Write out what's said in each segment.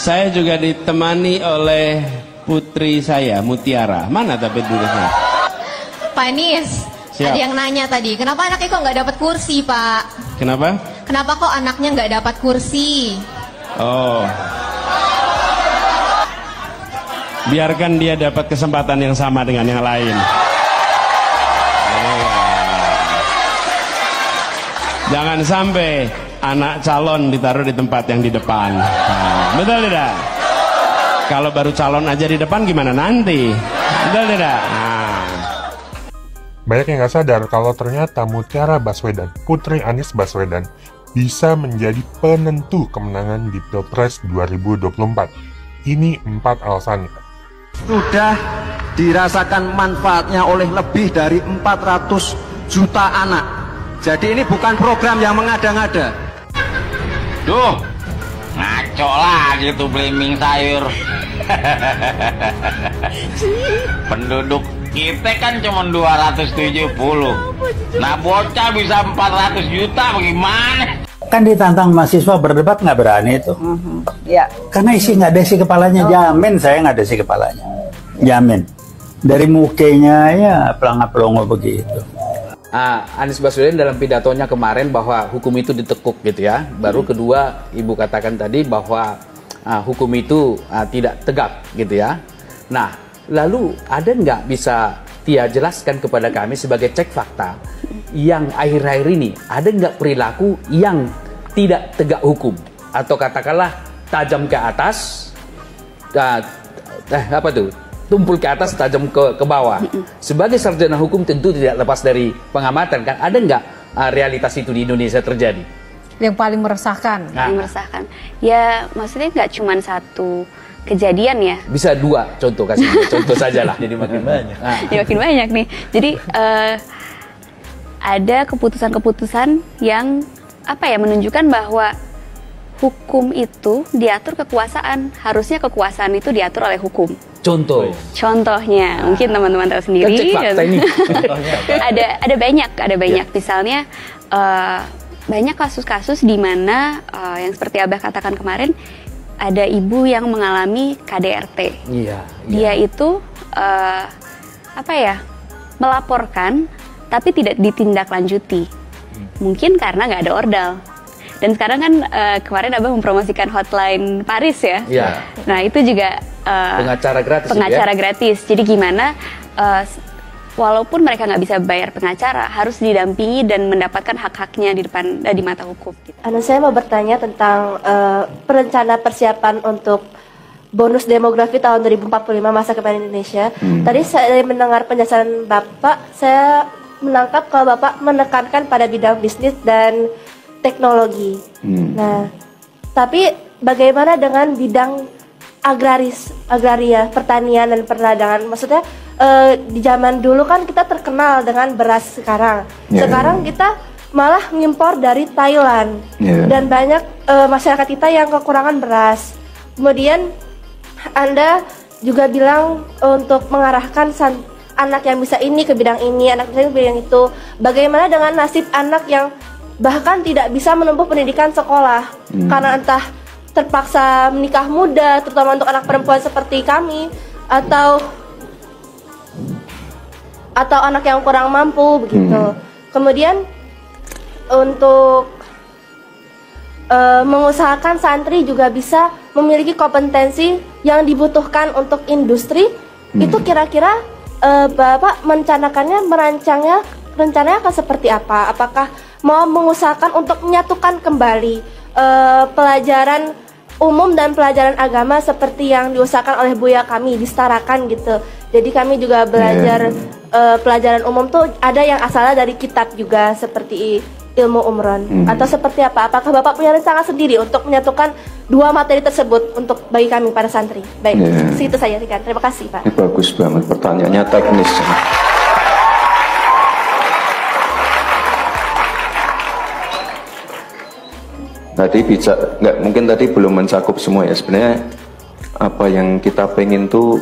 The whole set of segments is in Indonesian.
Saya juga ditemani oleh putri saya, Mutiara. Mana tapi duduknya? Pak Anies, Siap. ada yang nanya tadi, kenapa anaknya kok nggak dapat kursi, Pak? Kenapa? Kenapa kok anaknya nggak dapat kursi? Oh. Biarkan dia dapat kesempatan yang sama dengan yang lain. Jangan sampai anak calon ditaruh di tempat yang di depan. Nah, betul tidak? Kalau baru calon aja di depan gimana nanti? Betul tidak? Nah. Banyak yang nggak sadar kalau ternyata Mutiara Baswedan, putri Anies Baswedan, bisa menjadi penentu kemenangan di Pilpres 2024. Ini 4 alasannya. Sudah dirasakan manfaatnya oleh lebih dari 400 juta anak. Jadi ini bukan program yang mengada-ngada. Duh, ngaco lagi tuh blaming sayur. Penduduk kita kan cuma 270. Nah bocah bisa 400 juta bagaimana? Kan ditantang mahasiswa berdebat nggak berani itu. Ya. Karena nggak ada isi kepalanya, jamin saya nggak ada isi kepalanya. Jamin. Dari mukanya ya pelongo begitu. Anies Baswedan dalam pidatonya kemarin bahwa hukum itu ditekuk gitu ya. Baru kedua ibu katakan tadi bahwa hukum itu tidak tegak gitu ya. Nah lalu ada nggak bisa Tia jelaskan kepada kami sebagai cek fakta yang akhir-akhir ini ada nggak perilaku yang tidak tegak hukum atau katakanlah tajam ke atas, apa tuh? Tumpul ke atas, tajam ke bawah. Sebagai sarjana hukum tentu tidak lepas dari pengamatan kan. Ada nggak realitas itu di Indonesia terjadi? Yang paling meresahkan. Paling meresahkan. Ya maksudnya nggak cuma satu kejadian ya. Bisa 2 contoh, kasih contoh saja lah. Jadi makin banyak. Ya makin banyak nih. Jadi ada keputusan-keputusan yang menunjukkan bahwa hukum itu diatur kekuasaan. Harusnya kekuasaan itu diatur oleh hukum. Contohnya, mungkin teman-teman tahu sendiri. Cek fakta ini. ada banyak. Misalnya banyak kasus-kasus di mana yang seperti Abah katakan kemarin, ada ibu yang mengalami KDRT. Dia itu melaporkan, tapi tidak ditindaklanjuti. Mungkin karena nggak ada ordal. Dan sekarang kan kemarin Abah mempromosikan hotline Paris ya. Nah itu juga pengacara gratis. Jadi gimana walaupun mereka nggak bisa bayar pengacara, harus didampingi dan mendapatkan hak-haknya di mata hukum. Gitu. Saya mau bertanya tentang perencana persiapan untuk bonus demografi tahun 2045 masa depan Indonesia. Tadi saya mendengar penjelasan Bapak, saya menangkap kalau Bapak menekankan pada bidang bisnis dan teknologi. Nah, tapi bagaimana dengan bidang agraria, pertanian dan perdagangan? Maksudnya di zaman dulu kan kita terkenal dengan beras sekarang. Sekarang kita malah ngimpor dari Thailand. Dan banyak masyarakat kita yang kekurangan beras. Kemudian Anda juga bilang untuk mengarahkan anak yang bisa ini ke bidang ini, anak bisa ke bidang itu. Bagaimana dengan nasib anak yang bahkan tidak bisa menempuh pendidikan sekolah karena entah terpaksa menikah muda, terutama untuk anak perempuan seperti kami, atau anak yang kurang mampu begitu. Kemudian untuk mengusahakan santri juga bisa memiliki kompetensi yang dibutuhkan untuk industri. Itu kira-kira Bapak merancangnya akan seperti apa? Apakah mau mengusahakan untuk menyatukan kembali pelajaran umum dan pelajaran agama seperti yang diusahakan oleh Buya kami, disetarakan gitu. Jadi kami juga belajar pelajaran umum tuh ada yang asalnya dari kitab juga seperti ilmu umron atau seperti apa? Apakah Bapak punya rencana sendiri untuk menyatukan dua materi tersebut untuk bagi kami para santri? Baik, segitu saja Rikan. Terima kasih Pak. Ini bagus banget pertanyaannya, teknis. Tadi nggak mungkin tadi belum mencakup semua ya. Sebenarnya apa yang kita pengen tuh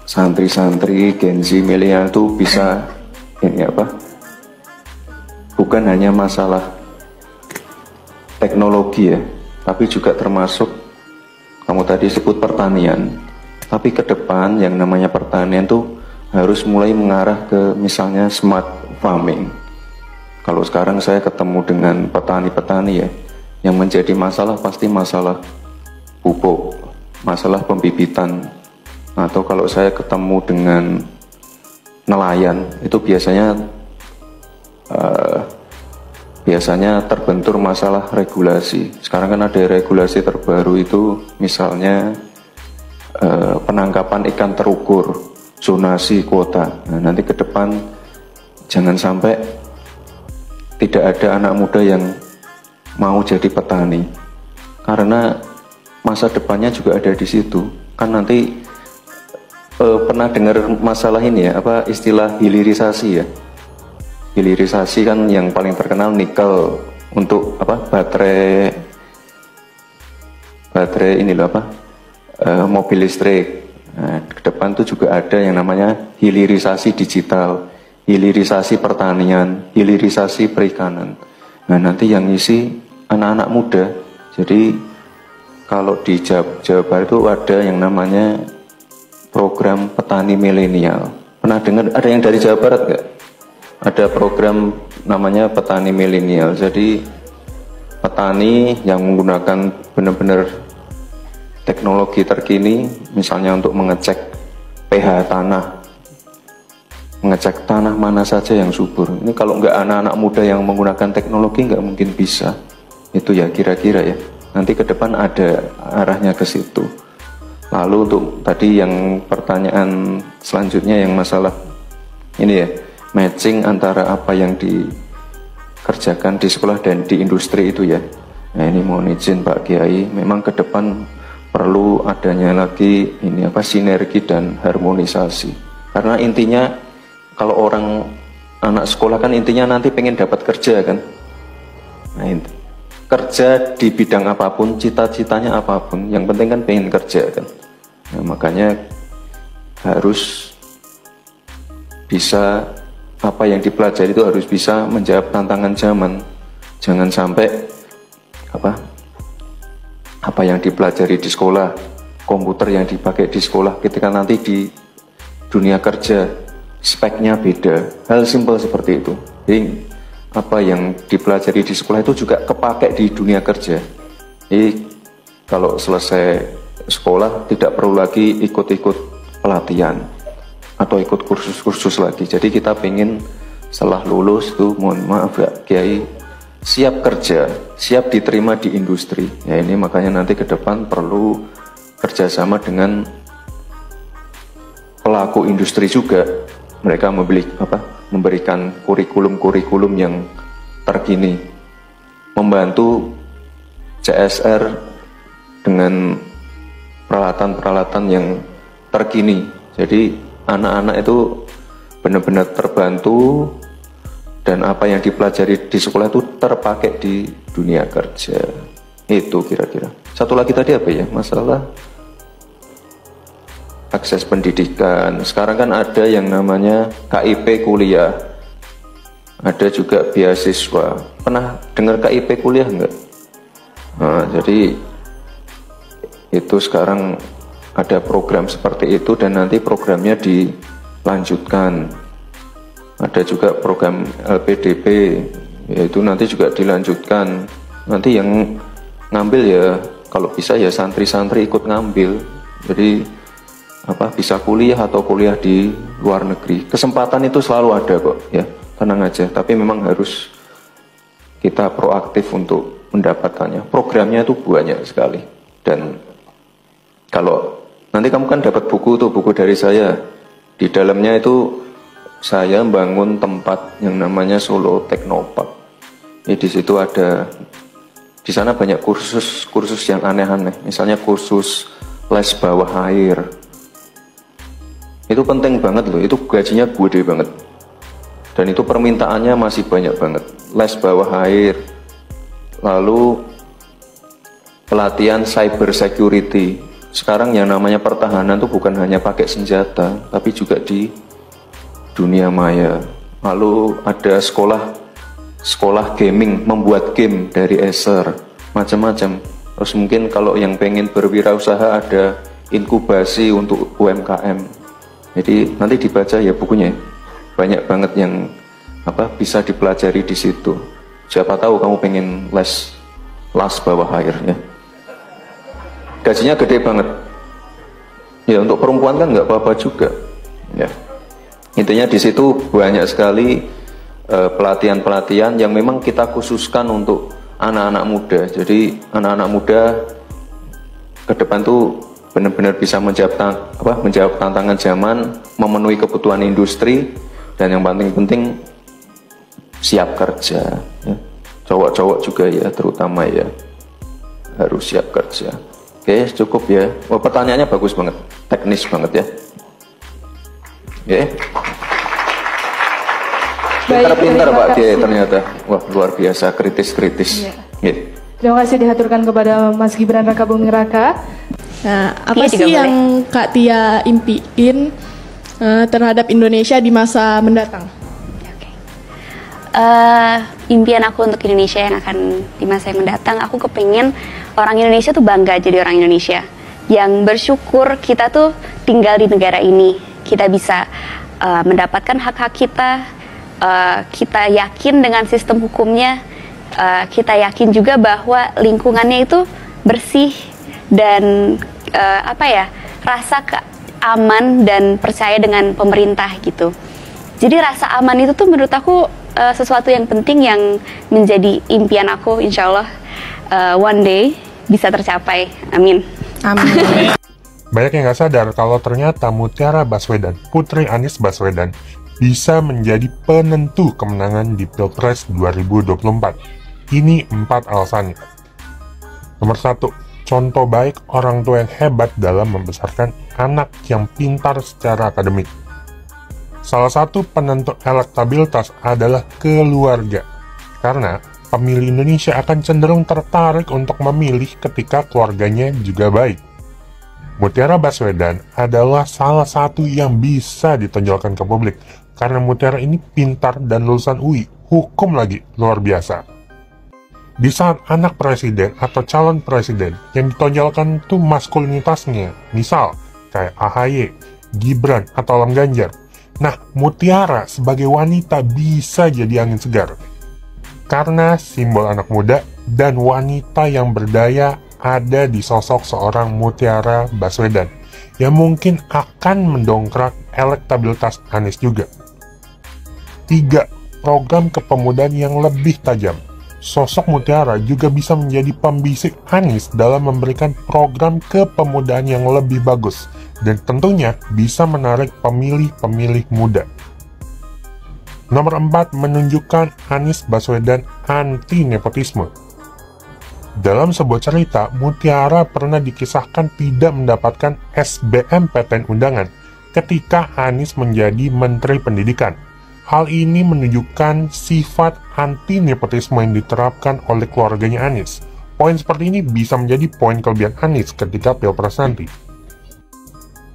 santri-santri Gen Z milenial tuh bisa ini bukan hanya masalah teknologi ya, tapi juga termasuk kamu tadi sebut pertanian. Tapi ke depan yang namanya pertanian tuh harus mulai mengarah ke misalnya smart farming. Kalau sekarang saya ketemu dengan petani-petani ya, yang menjadi masalah pasti masalah pupuk, masalah pembibitan. Atau kalau saya ketemu dengan nelayan, itu biasanya terbentur masalah regulasi. Sekarang kan ada regulasi terbaru itu misalnya penangkapan ikan terukur, zonasi kuota. Nah, nanti ke depan jangan sampai tidak ada anak muda yang mau jadi petani, karena masa depannya juga ada di situ. Kan nanti pernah dengar masalah ini ya, apa istilah hilirisasi ya? Hilirisasi kan yang paling terkenal nikel untuk apa? Baterai ini loh apa? Mobil listrik. Nah, ke depan tuh juga ada yang namanya hilirisasi digital, hilirisasi pertanian, hilirisasi perikanan. Nah, nanti yang ngisi anak-anak muda. Jadi kalau di Jawa Barat itu ada yang namanya program petani milenial. Pernah dengar ada yang dari Jawa Barat nggak? Ada program namanya petani milenial. Jadi petani yang menggunakan benar-benar teknologi terkini, misalnya untuk mengecek pH tanah, mengecek tanah mana saja yang subur. Ini kalau nggak anak-anak muda yang menggunakan teknologi nggak mungkin bisa. Itu ya kira-kira ya. Nanti ke depan ada arahnya ke situ. Lalu untuk tadi yang pertanyaan selanjutnya yang masalah ini ya, matching antara apa yang dikerjakan di sekolah dan di industri itu ya. Nah ini mohon izin Pak Kiai, memang ke depan perlu adanya lagi ini apa sinergi dan harmonisasi. Karena intinya kalau orang anak sekolah kan intinya nanti pengen dapat kerja kan. Nah, kerja di bidang apapun, cita-citanya apapun, yang penting kan pengen kerja kan. Nah, makanya harus bisa apa yang dipelajari itu harus bisa menjawab tantangan zaman. Jangan sampai apa yang dipelajari di sekolah, komputer yang dipakai di sekolah, ketika nanti di dunia kerja speknya beda. Hal simpel seperti itu. Jadi apa yang dipelajari di sekolah itu juga kepake di dunia kerja. Jadi kalau selesai sekolah tidak perlu lagi ikut-ikut pelatihan atau ikut kursus-kursus lagi. Jadi kita pengen setelah lulus itu, mohon maaf ya Kiai, siap kerja, siap diterima di industri. Ya ini makanya nanti ke depan perlu kerjasama dengan pelaku industri juga. Mereka memberikan kurikulum-kurikulum yang terkini, membantu CSR dengan peralatan-peralatan yang terkini. Jadi anak-anak itu benar-benar terbantu. Dan apa yang dipelajari di sekolah itu terpakai di dunia kerja. Itu kira-kira. Satu lagi tadi apa ya? Masalah akses pendidikan. Sekarang kan ada yang namanya KIP kuliah. Ada juga beasiswa. Pernah dengar KIP kuliah enggak? Nah, jadi itu sekarang ada program seperti itu dan nanti programnya dilanjutkan. Ada juga program LPDP, yaitu nanti juga dilanjutkan. Nanti yang ngambil ya kalau bisa ya santri-santri ikut ngambil. Jadi bisa kuliah atau kuliah di luar negeri. Kesempatan itu selalu ada kok ya, tenang aja. Tapi memang harus kita proaktif untuk mendapatkannya. Programnya itu banyak sekali. Dan kalau nanti kamu kan dapat buku tuh, buku dari saya. Di dalamnya itu saya bangun tempat yang namanya Solo Teknopark. Di situ ada, di sana banyak kursus yang aneh-aneh. Misalnya kursus les bawah air. Itu penting banget loh. Itu gajinya gede banget. Dan itu permintaannya masih banyak banget. Les bawah air. Lalu pelatihan cyber security. Sekarang yang namanya pertahanan itu bukan hanya pakai senjata, tapi juga di dunia maya. Lalu ada sekolah gaming, membuat game dari Acer, macam-macam. Terus mungkin kalau yang pengen berwirausaha ada inkubasi untuk UMKM. Jadi nanti dibaca ya bukunya. Banyak banget yang bisa dipelajari di situ. Siapa tahu kamu pengen las bawah air ya. Gajinya gede banget. Ya untuk perempuan kan nggak apa-apa juga. Ya. Intinya di situ banyak sekali pelatihan-pelatihan yang memang kita khususkan untuk anak-anak muda. Jadi anak-anak muda ke depan tuh benar-benar bisa menjawab tantangan zaman, memenuhi kebutuhan industri, dan yang paling penting siap kerja. Ya. Cowok-cowok juga ya, terutama ya harus siap kerja. Oke, cukup ya. Oh, pertanyaannya bagus banget, teknis banget ya. Oke. Pintar-pintar Pak Kiai ternyata. Wah, luar biasa, kritis-kritis. Iya. Terima kasih dihaturkan kepada Mas Gibran Raka Buming Raka. Nah, apa sih yang Kak Tia impiin terhadap Indonesia di masa mendatang? Impian aku untuk Indonesia yang akan di masa yang mendatang, aku kepengen orang Indonesia tuh bangga jadi orang Indonesia yang bersyukur kita tuh tinggal di negara ini, kita bisa mendapatkan hak-hak kita, kita yakin dengan sistem hukumnya, kita yakin juga bahwa lingkungannya itu bersih dan rasa aman dan percaya dengan pemerintah gitu. Jadi rasa aman itu tuh menurut aku sesuatu yang penting yang menjadi impian aku, insya Allah one day bisa tercapai. Amin. Amin. Banyak yang nggak sadar kalau ternyata Mutiara Baswedan, putri Anies Baswedan, bisa menjadi penentu kemenangan di Pilpres 2024. Ini 4 alasannya. Nomor 1, contoh baik orang tua yang hebat dalam membesarkan anak yang pintar secara akademik. Salah satu penentu elektabilitas adalah keluarga, karena pemilih Indonesia akan cenderung tertarik untuk memilih ketika keluarganya juga baik. Mutiara Baswedan adalah salah satu yang bisa ditonjolkan ke publik, karena Mutiara ini pintar dan lulusan UI, hukum lagi, luar biasa. Di saat anak presiden atau calon presiden yang ditonjolkan tuh maskulinitasnya, misal kayak AHY, Gibran, atau Alam Ganjar. Nah, Mutiara sebagai wanita bisa jadi angin segar. Karena simbol anak muda dan wanita yang berdaya ada di sosok seorang Mutiara Baswedan, yang mungkin akan mendongkrak elektabilitas Anies juga. 3. Program kepemudaan yang lebih tajam. Sosok Mutiara juga bisa menjadi pembisik Anies dalam memberikan program kepemudaan yang lebih bagus, dan tentunya bisa menarik pemilih-pemilih muda. Nomor 4, menunjukkan Anies Baswedan anti nepotisme. Dalam sebuah cerita, Mutiara pernah dikisahkan tidak mendapatkan SBMPTN undangan ketika Anies menjadi Menteri Pendidikan. Hal ini menunjukkan sifat anti nepotisme yang diterapkan oleh keluarganya Anies. Poin seperti ini bisa menjadi poin kelebihan Anies ketika Pilpres nanti.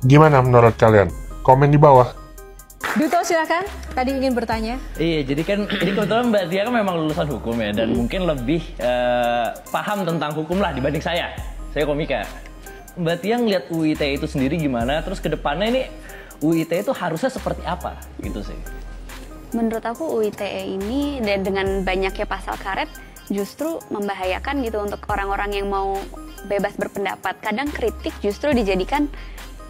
Gimana menurut kalian? Komen di bawah. Duto silakan, tadi ingin bertanya. Iya, jadi kan ini kebetulan Mbak Tia kan memang lulusan hukum ya, dan mungkin lebih paham tentang hukum lah dibanding saya. Saya komika. Mbak Tia ngeliat UU ITE itu sendiri gimana? Terus ke depannya ini UU ITE itu harusnya seperti apa gitu sih? Menurut aku UU ITE ini dengan banyaknya pasal karet justru membahayakan gitu untuk orang-orang yang mau bebas berpendapat. Kadang kritik justru dijadikan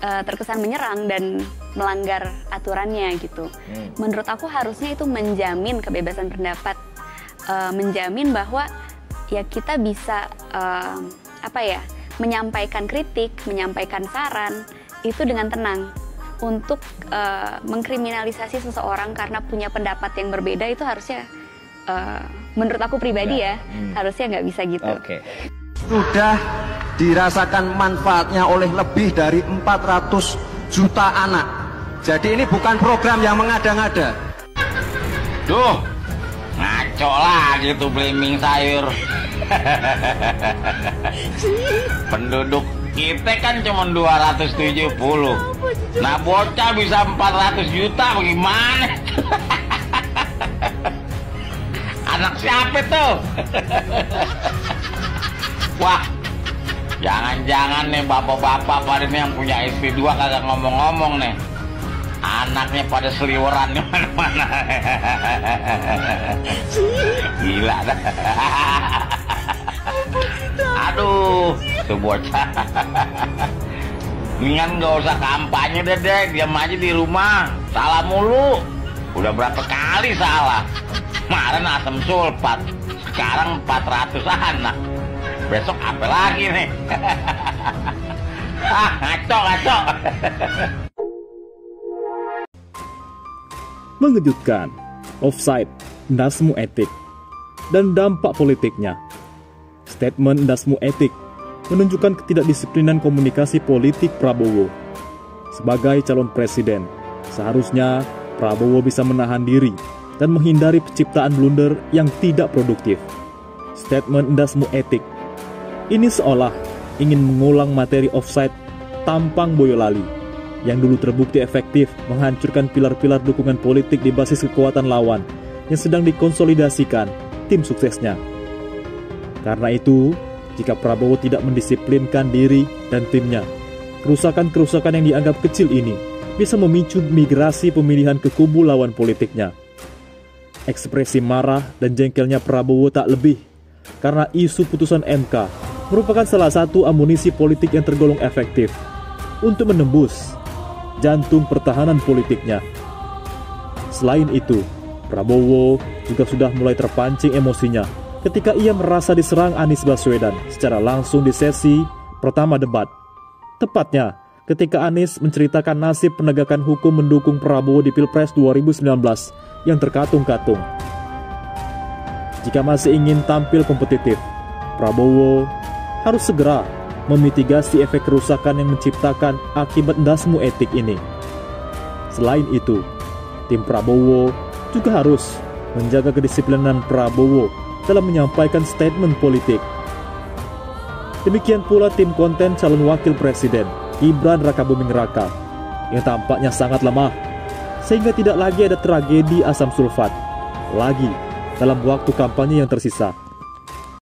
terkesan menyerang dan melanggar aturannya gitu. Menurut aku harusnya itu menjamin kebebasan pendapat, menjamin bahwa ya kita bisa menyampaikan kritik, menyampaikan saran itu dengan tenang. Untuk mengkriminalisasi seseorang karena punya pendapat yang berbeda itu harusnya menurut aku pribadi harusnya nggak bisa gitu. Sudah dirasakan manfaatnya oleh lebih dari 400 juta anak. Jadi ini bukan program yang mengada-ngada. Duh, ngaco lagi tuh blaming sayur. Penduduk kita kan cuma 270. Nah bocah bisa 400 juta bagaimana? Anak siapa tuh? Wah, Jangan-jangan nih bapak-bapak pada nih yang punya istri 2 kagak ngomong-ngomong nih. Anaknya pada seliweran di mana-mana. Gila dah. Aduh, tuh bocah. Mendingan nggak usah kampanye deh, diam aja di rumah. Salah mulu. Udah berapa kali salah. Kemarin asam sulfat, sekarang 400 anak. Besok apa lagi nih? Ngaco. Mengejutkan, offside, ndasmu etik, dan dampak politiknya. Statement ndasmu etik menunjukkan ketidakdisiplinan komunikasi politik Prabowo. Sebagai calon presiden, seharusnya Prabowo bisa menahan diri dan menghindari penciptaan blunder yang tidak produktif. Statement ndasmu etik ini seolah ingin mengulang materi offside tampang Boyolali yang dulu terbukti efektif menghancurkan pilar-pilar dukungan politik di basis kekuatan lawan yang sedang dikonsolidasikan tim suksesnya. Karena itu, jika Prabowo tidak mendisiplinkan diri dan timnya, kerusakan-kerusakan yang dianggap kecil ini bisa memicu migrasi pemilihan ke kubu lawan politiknya. Ekspresi marah dan jengkelnya Prabowo tak lebih karena isu putusan MK merupakan salah satu amunisi politik yang tergolong efektif untuk menembus jantung pertahanan politiknya. Selain itu, Prabowo juga sudah mulai terpancing emosinya ketika ia merasa diserang Anies Baswedan secara langsung di sesi pertama debat. Tepatnya ketika Anies menceritakan nasib penegakan hukum mendukung Prabowo di Pilpres 2019 yang terkatung-katung. Jika masih ingin tampil kompetitif, Prabowo harus segera memitigasi efek kerusakan yang menciptakan akibat ndasmu etik ini. Selain itu, tim Prabowo juga harus menjaga kedisiplinan Prabowo dalam menyampaikan statement politik. Demikian pula tim konten calon wakil presiden Gibran Rakabuming Raka yang tampaknya sangat lemah, sehingga tidak lagi ada tragedi asam sulfat lagi dalam waktu kampanye yang tersisa.